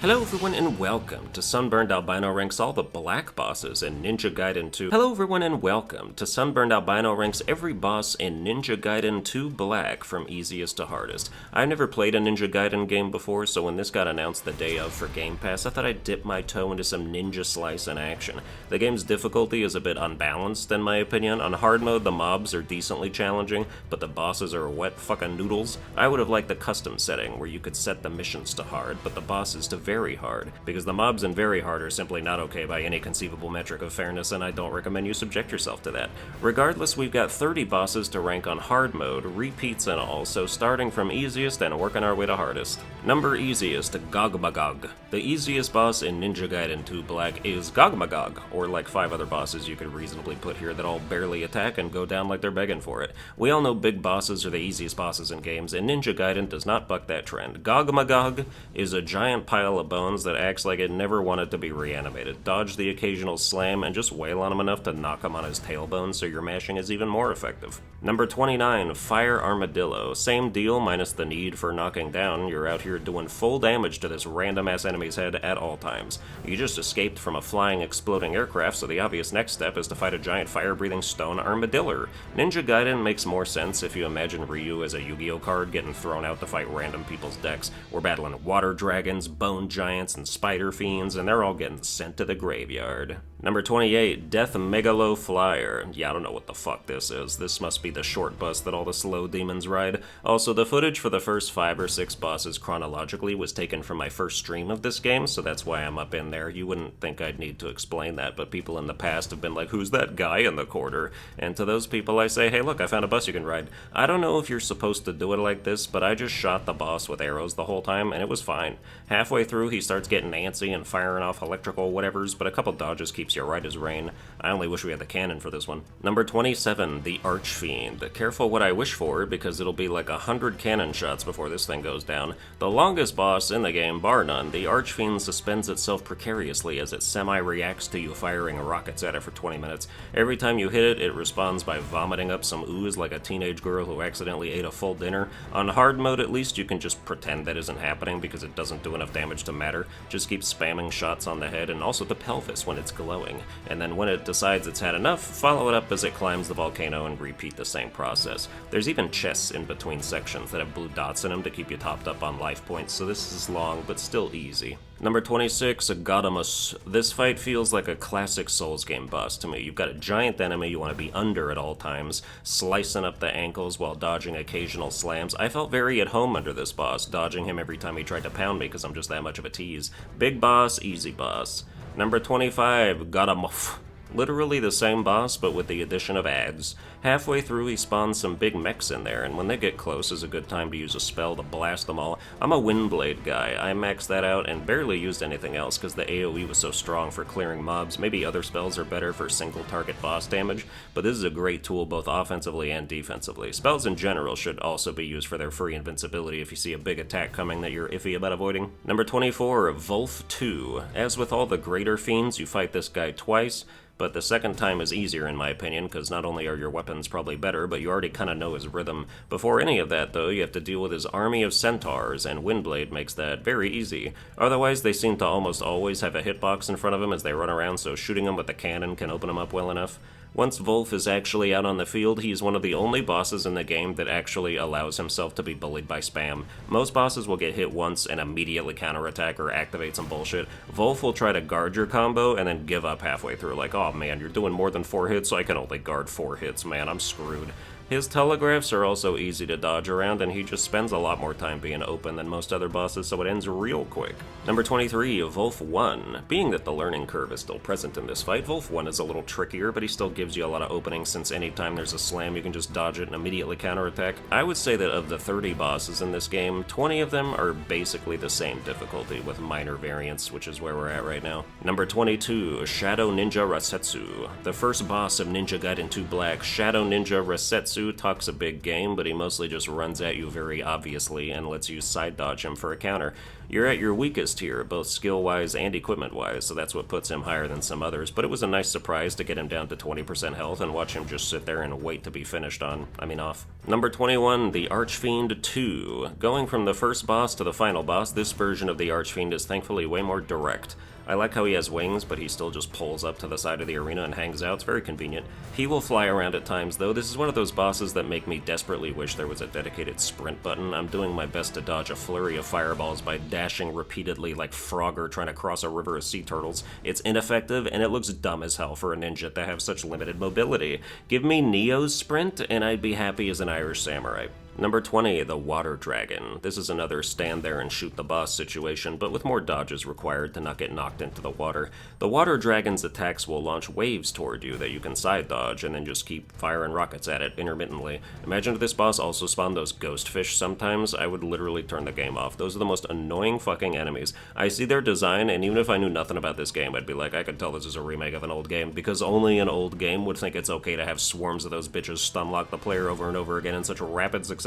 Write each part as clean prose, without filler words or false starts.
Hello everyone and welcome to Sunburned. Albino ranks all the black bosses in Ninja Gaiden 2. Hello everyone and welcome to Sunburned. Albino ranks every boss in Ninja Gaiden 2 black from easiest to hardest. I've never played a Ninja Gaiden game before, so when this got announced the day of for Game Pass, I thought I'd dip my toe into some ninja slice in action. The game's difficulty is a bit unbalanced in my opinion. On hard mode, the mobs are decently challenging, but the bosses are wet fucking noodles. I would have liked the custom setting where you could set the missions to hard, but the bosses to very hard, because the mobs in very hard are simply not okay by any conceivable metric of fairness, and I don't recommend you subject yourself to that. Regardless, we've got 30 bosses to rank on hard mode, repeats and all, so starting from easiest and working our way to hardest. Number easiest, Gogmagog. The easiest boss in Ninja Gaiden 2 Black is Gogmagog, or like 5 other bosses you could reasonably put here that all barely attack and go down like they're begging for it. We all know big bosses are the easiest bosses in games, and Ninja Gaiden does not buck that trend. Gogmagog is a giant pile of bones that acts like it never wanted to be reanimated. Dodge the occasional slam and just wail on him enough to knock him on his tailbone so your mashing is even more effective. Number 29, Fire Armadillo. Same deal minus the need for knocking down. You're out here doing full damage to this random ass enemy's head at all times. You just escaped from a flying exploding aircraft, so the obvious next step is to fight a giant fire-breathing stone armadillo. Ninja Gaiden makes more sense if you imagine Ryu as a Yu-Gi-Oh card getting thrown out to fight random people's decks. We're battling water dragons, bone giants, and spider fiends, and they're all getting sent to the graveyard. Number 28, Death Megalo Flyer. Yeah, I don't know what the fuck this is. This must be the short bus that all the slow demons ride. Also, the footage for the first 5 or 6 bosses chronologically was taken from my first stream of this game, so that's why I'm up in there. You wouldn't think I'd need to explain that, but people in the past have been like, who's that guy in the corner? And to those people I say, hey look, I found a bus you can ride. I don't know if you're supposed to do it like this, but I just shot the boss with arrows the whole time, and it was fine. Halfway through, he starts getting antsy and firing off electrical whatevers, but a couple dodges keeps you right as rain. I only wish we had the cannon for this one. Number 27, the Archfiend. Careful what I wish for, because it'll be like 100 cannon shots before this thing goes down. The longest boss in the game, bar none, the Archfiend suspends itself precariously as it semi-reacts to you firing rockets at it for 20 minutes. Every time you hit it, it responds by vomiting up some ooze like a teenage girl who accidentally ate a full dinner. On hard mode, at least, you can just pretend that isn't happening because it doesn't do enough damage to matter. Just keep spamming shots on the head and also the pelvis when it's glowing. And then when it decides it's had enough, follow it up as it climbs the volcano and repeat the same process. There's even chests in between sections that have blue dots in them to keep you topped up on life points, so this is long but still easy. Number 26, Godamus. This fight feels like a classic Souls game boss to me. You've got a giant enemy you want to be under at all times, slicing up the ankles while dodging occasional slams. I felt very at home under this boss, dodging him every time he tried to pound me because I'm just that much of a tease. Big boss, easy boss. Number 25, Godamuff. Literally the same boss, but with the addition of ads. Halfway through, he spawns some big mechs in there, and when they get close is a good time to use a spell to blast them all. I'm a Windblade guy. I maxed that out and barely used anything else because the AoE was so strong for clearing mobs. Maybe other spells are better for single target boss damage, but this is a great tool both offensively and defensively. Spells in general should also be used for their free invincibility if you see a big attack coming that you're iffy about avoiding. Number 24, Wolf 2. As with all the greater fiends, you fight this guy twice, but the second time is easier in my opinion, because not only are your weapons probably better, but you already kinda know his rhythm. Before any of that though, you have to deal with his army of centaurs, and Windblade makes that very easy. Otherwise, they seem to almost always have a hitbox in front of them as they run around, so shooting them with the cannon can open them up well enough. Once Wolf is actually out on the field, he's one of the only bosses in the game that actually allows himself to be bullied by spam. Most bosses will get hit once and immediately counterattack or activate some bullshit. Wolf will try to guard your combo and then give up halfway through, like, oh man, you're doing more than 4 hits, so I can only guard 4 hits, man, I'm screwed. His telegraphs are also easy to dodge around, and he just spends a lot more time being open than most other bosses, so it ends real quick. Number 23, Wolf 1. Being that the learning curve is still present in this fight, Wolf 1 is a little trickier, but he still gives you a lot of openings since anytime there's a slam you can just dodge it and immediately counterattack. I would say that of the 30 bosses in this game, 20 of them are basically the same difficulty with minor variants, which is where we're at right now. Number 22, Shadow Ninja Rasetsu. The first boss of Ninja Gaiden 2 Black, Shadow Ninja Rasetsu talks a big game, but he mostly just runs at you very obviously and lets you side dodge him for a counter. You're at your weakest here, both skill-wise and equipment-wise, so that's what puts him higher than some others, but it was a nice surprise to get him down to 20% health and watch him just sit there and wait to be finished off. Number 21, the Archfiend 2. Going from the first boss to the final boss, this version of the Archfiend is thankfully way more direct. I like how he has wings, but he still just pulls up to the side of the arena and hangs out. It's very convenient. He will fly around at times, though. This is one of those bosses that make me desperately wish there was a dedicated sprint button. I'm doing my best to dodge a flurry of fireballs by dashing repeatedly like Frogger trying to cross a river of sea turtles. It's ineffective, and it looks dumb as hell for a ninja to have such limited mobility. Give me Neo's sprint, and I'd be happy as an Irish samurai. Number 20, the Water Dragon. This is another stand there and shoot the boss situation, but with more dodges required to not get knocked into the water. The Water Dragon's attacks will launch waves toward you that you can side dodge and then just keep firing rockets at it intermittently. Imagine if this boss also spawned those ghost fish sometimes. I would literally turn the game off. Those are the most annoying fucking enemies. I see their design, and even if I knew nothing about this game, I'd be like, I could tell this is a remake of an old game, because only an old game would think it's okay to have swarms of those bitches stun lock the player over and over again in such rapid succession.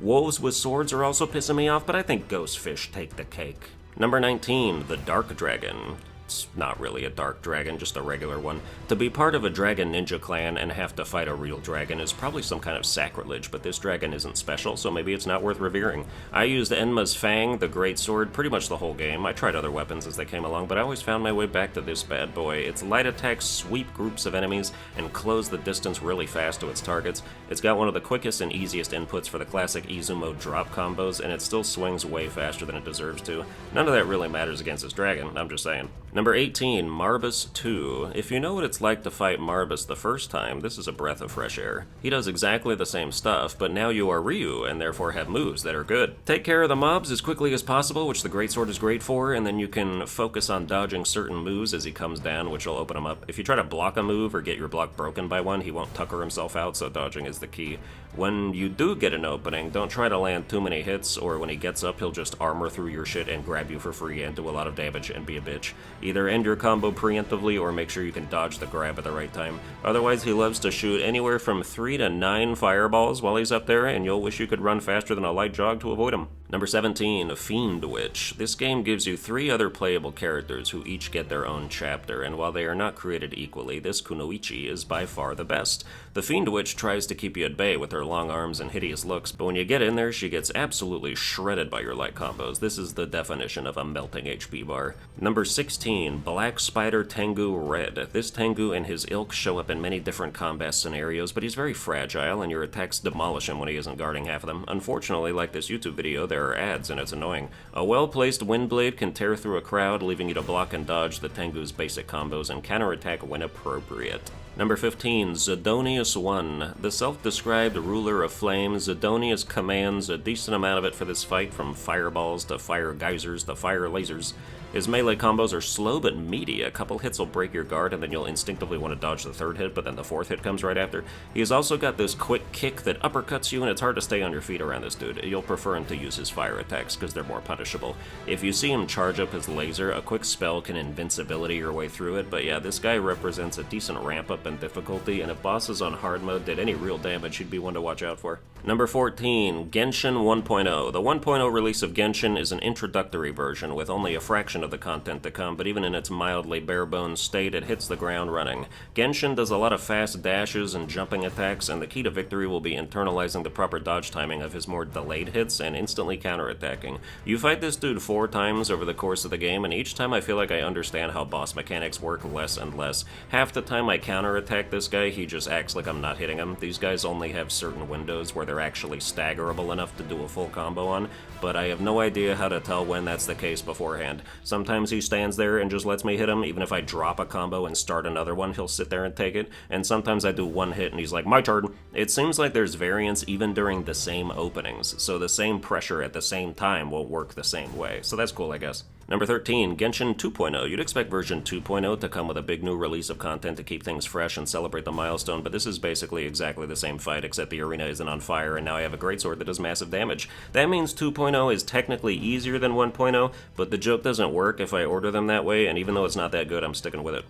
Wolves with swords are also pissing me off, but I think ghost fish take the cake. Number 19, the Dark Dragon. It's not really a dark dragon, just a regular one. To be part of a dragon ninja clan and have to fight a real dragon is probably some kind of sacrilege, but this dragon isn't special, so maybe it's not worth revering. I used Enma's Fang, the great sword, pretty much the whole game. I tried other weapons as they came along, but I always found my way back to this bad boy. Its light attacks sweep groups of enemies and close the distance really fast to its targets. It's got one of the quickest and easiest inputs for the classic Izumo drop combos, and it still swings way faster than it deserves to. None of that really matters against this dragon, I'm just saying. Number 18, Marbus 2. If you know what it's like to fight Marbus the first time, this is a breath of fresh air. He does exactly the same stuff, but now you are Ryu, and therefore have moves that are good. Take care of the mobs as quickly as possible, which the greatsword is great for, and then you can focus on dodging certain moves as he comes down, which will open him up. If you try to block a move or get your block broken by one, he won't tucker himself out, so dodging is the key. When you do get an opening, don't try to land too many hits, or when he gets up, he'll just armor through your shit and grab you for free and do a lot of damage and be a bitch. Either end your combo preemptively or make sure you can dodge the grab at the right time. Otherwise, he loves to shoot anywhere from 3 to 9 fireballs while he's up there, and you'll wish you could run faster than a light jog to avoid him. Number 17, Fiend Witch. This game gives you 3 other playable characters who each get their own chapter, and while they are not created equally, this Kunoichi is by far the best. The Fiend Witch tries to keep you at bay with her long arms and hideous looks, but when you get in there, she gets absolutely shredded by your light combos. This is the definition of a melting HP bar. Number 16, Black Spider Tengu Red. This Tengu and his ilk show up in many different combat scenarios, but he's very fragile, and your attacks demolish him when he isn't guarding half of them. Unfortunately, like this YouTube video, there are ads, and it's annoying. A well-placed wind blade can tear through a crowd, leaving you to block and dodge the Tengu's basic combos and counterattack when appropriate. Number 15, Zidonius 1. The self-described ruler of flame, Zidonius commands a decent amount of it for this fight, from fireballs to fire geysers to fire lasers. His melee combos are slow but meaty. A couple hits will break your guard, and then you'll instinctively want to dodge the 3rd hit, but then the 4th hit comes right after. He has also got this quick kick that uppercuts you, and it's hard to stay on your feet around this dude. You'll prefer him to use his fire attacks, because they're more punishable. If you see him charge up his laser, a quick spell can invincibility your way through it, but yeah, this guy represents a decent ramp-up in difficulty, and if bosses on hard mode did any real damage, he'd be one to watch out for. Number 14, Genshin 1.0. The 1.0 release of Genshin is an introductory version with only a fraction of the content to come, but even in its mildly bare-bones state, it hits the ground running. Genshin does a lot of fast dashes and jumping attacks, and the key to victory will be internalizing the proper dodge timing of his more delayed hits and instantly counterattacking. You fight this dude 4 times over the course of the game, and each time I feel like I understand how boss mechanics work less and less. Half the time I counterattack this guy, he just acts like I'm not hitting him. These guys only have certain windows where they're actually staggerable enough to do a full combo on, but I have no idea how to tell when that's the case beforehand. Sometimes he stands there and just lets me hit him. Even if I drop a combo and start another one, he'll sit there and take it, and sometimes I do 1 hit and he's like, my turn. It seems like there's variance even during the same openings, so the same pressure at the same time will work the same way, so that's cool, I guess. Number 13, Genshin 2.0. You'd expect version 2.0 to come with a big new release of content to keep things fresh and celebrate the milestone, but this is basically exactly the same fight, except the arena isn't on fire, and now I have a greatsword that does massive damage. That means 2.0 is technically easier than 1.0, but the joke doesn't work if I order them that way, and even though it's not that good, I'm sticking with it.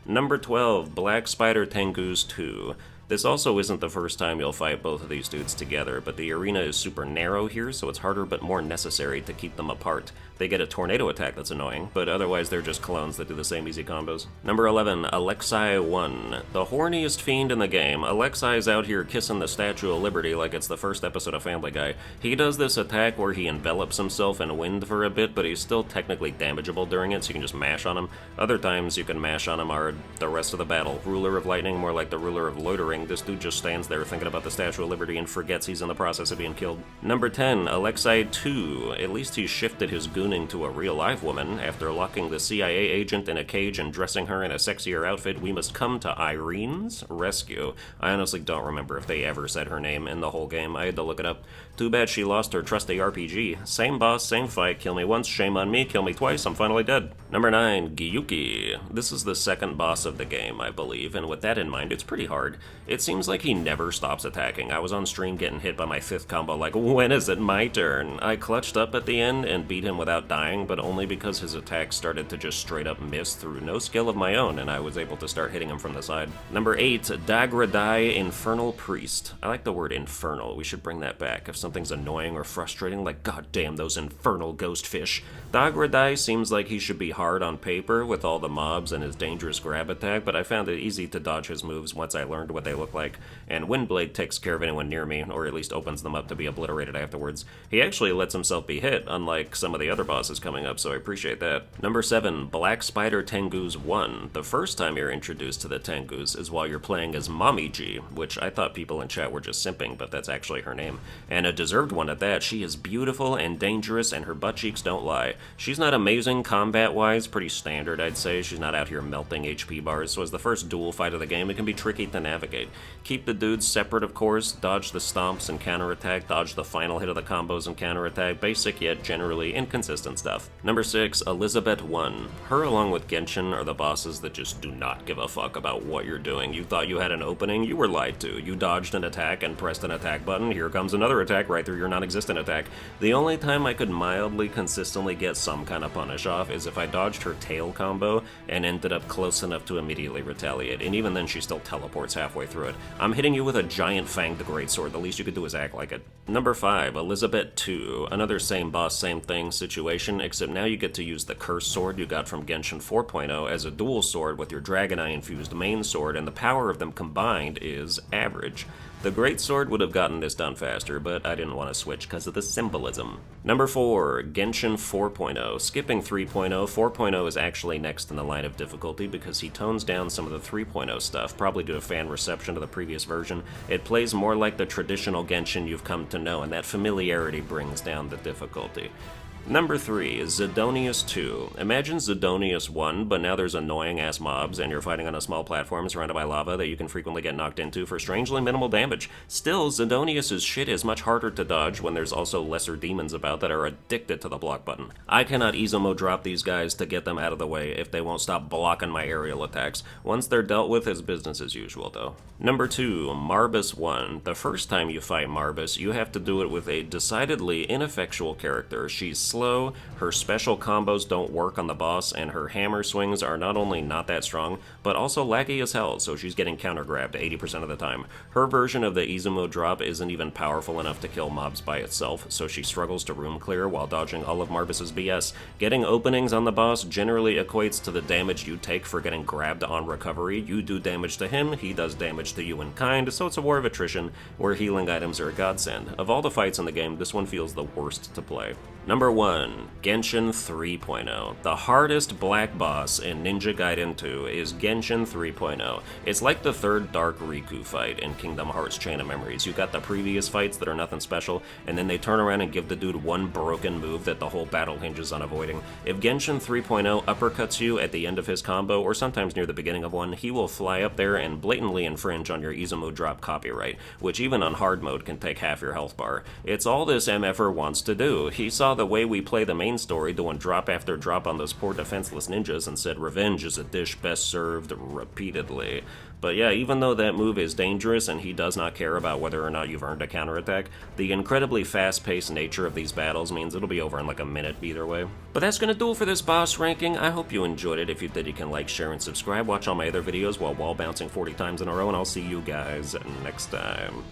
Number 12, Black Spider Tengus 2. This also isn't the first time you'll fight both of these dudes together, but the arena is super narrow here, so it's harder but more necessary to keep them apart. They get a tornado attack that's annoying, but otherwise they're just clones that do the same easy combos. Number 11, Alexei 1. The horniest fiend in the game. Alexei's out here kissing the Statue of Liberty like it's the first episode of Family Guy. He does this attack where he envelops himself in wind for a bit, but he's still technically damageable during it, so you can just mash on him. Other times you can mash on him are the rest of the battle. Ruler of Lightning, more like the Ruler of Loitering. This dude just stands there thinking about the Statue of Liberty and forgets he's in the process of being killed. Number 10, Alexei 2. At least he shifted his gooning to a real live woman. After locking the CIA agent in a cage and dressing her in a sexier outfit, we must come to Irene's rescue. I honestly don't remember if they ever said her name in the whole game. I had to look it up. Too bad she lost her trusty RPG. Same boss, same fight. Kill me once, shame on me. Kill me twice, I'm finally dead. Number 9, Gyuki. This is the second boss of the game, I believe, and with that in mind, it's pretty hard. It seems like he never stops attacking. I was on stream getting hit by my 5th combo like, when is it my turn? I clutched up at the end and beat him without dying, but only because his attacks started to just straight up miss through no skill of my own, and I was able to start hitting him from the side. Number 8, Dagradai Infernal Priest. I like the word infernal. We should bring that back. If something's annoying or frustrating, like, god damn those infernal ghost fish. Dagradai seems like he should be hard on paper with all the mobs and his dangerous grab attack, but I found it easy to dodge his moves once I learned what they look like, and Windblade takes care of anyone near me, or at least opens them up to be obliterated afterwards. He actually lets himself be hit, unlike some of the other bosses coming up, so I appreciate that. Number 7, Black Spider Tengus 1. The first time you're introduced to the Tengus is while you're playing as Momiji, which I thought people in chat were just simping, but that's actually her name. And a deserved one at that. She is beautiful and dangerous, and her butt cheeks don't lie. She's not amazing combat-wise, pretty standard, I'd say. She's not out here melting HP bars, so as the first duel fight of the game, it can be tricky to navigate. Keep the dudes separate, of course, dodge the stomps and counterattack, dodge the final hit of the combos and counterattack, basic yet generally inconsistent stuff. Number 6, Elizabeth 1. Her along with Genshin are the bosses that just do not give a fuck about what you're doing. You thought you had an opening, you were lied to. You dodged an attack and pressed an attack button, here comes another attack right through your non-existent attack. The only time I could mildly consistently get some kind of punish off is if I dodged her tail combo and ended up close enough to immediately retaliate, and even then she still teleports halfway through it. I'm hitting you with a giant fanged greatsword, the least you could do is act like it. Number 5, Elizabeth 2. Another same boss, same thing situation, except now you get to use the curse sword you got from Genshin 4.0 as a dual sword with your Dragonite infused main sword, and the power of them combined is average. The greatsword would have gotten this done faster, but I didn't want to switch because of the symbolism. Number 4, Genshin 4.0. Skipping 3.0, 4.0 is actually next in the line of difficulty because he tones down some of the 3.0 stuff, probably due to fan reception to the previous version. It plays more like the traditional Genshin you've come to know, and that familiarity brings down the difficulty. Number 3 is Zidonius 2. Imagine Zidonius 1, but now there's annoying-ass mobs, and you're fighting on a small platform surrounded by lava that you can frequently get knocked into for strangely minimal damage. Still, Zidonius' shit is much harder to dodge when there's also lesser demons about that are addicted to the block button. I cannot Izumo drop these guys to get them out of the way if they won't stop blocking my aerial attacks. Once they're dealt with, it's business as usual, though. Number 2, Marbus 1. The first time you fight Marbus, you have to do it with a decidedly ineffectual character. She's slow, her special combos don't work on the boss, and her hammer swings are not only not that strong, but also laggy as hell, so she's getting counter-grabbed 80% of the time. Her version of the Izumo drop isn't even powerful enough to kill mobs by itself, so she struggles to room clear while dodging all of Marbus's BS. Getting openings on the boss generally equates to the damage you take for getting grabbed on recovery. You do damage to him, he does damage to you in kind, so it's a war of attrition, where healing items are a godsend. Of all the fights in the game, this one feels the worst to play. Number 1, Genshin 3.0. The hardest black boss in Ninja Gaiden 2 is Genshin 3.0. It's like the third Dark Riku fight in Kingdom Hearts Chain of Memories. You got the previous fights that are nothing special, and then they turn around and give the dude one broken move that the whole battle hinges on avoiding. If Genshin 3.0 uppercuts you at the end of his combo, or sometimes near the beginning of one, he will fly up there and blatantly infringe on your Izumo drop copyright, which even on hard mode can take half your health bar. It's all this MFer wants to do. He saw the way we play the main story, doing drop after drop on those poor defenseless ninjas, and said revenge is a dish best served repeatedly. But yeah, even though that move is dangerous and he does not care about whether or not you've earned a counterattack, the incredibly fast-paced nature of these battles means it'll be over in like a minute either way. But that's gonna do it for this boss ranking. I hope you enjoyed it. If you did, you can like, share, and subscribe. Watch all my other videos while wall bouncing 40 times in a row, and I'll see you guys next time.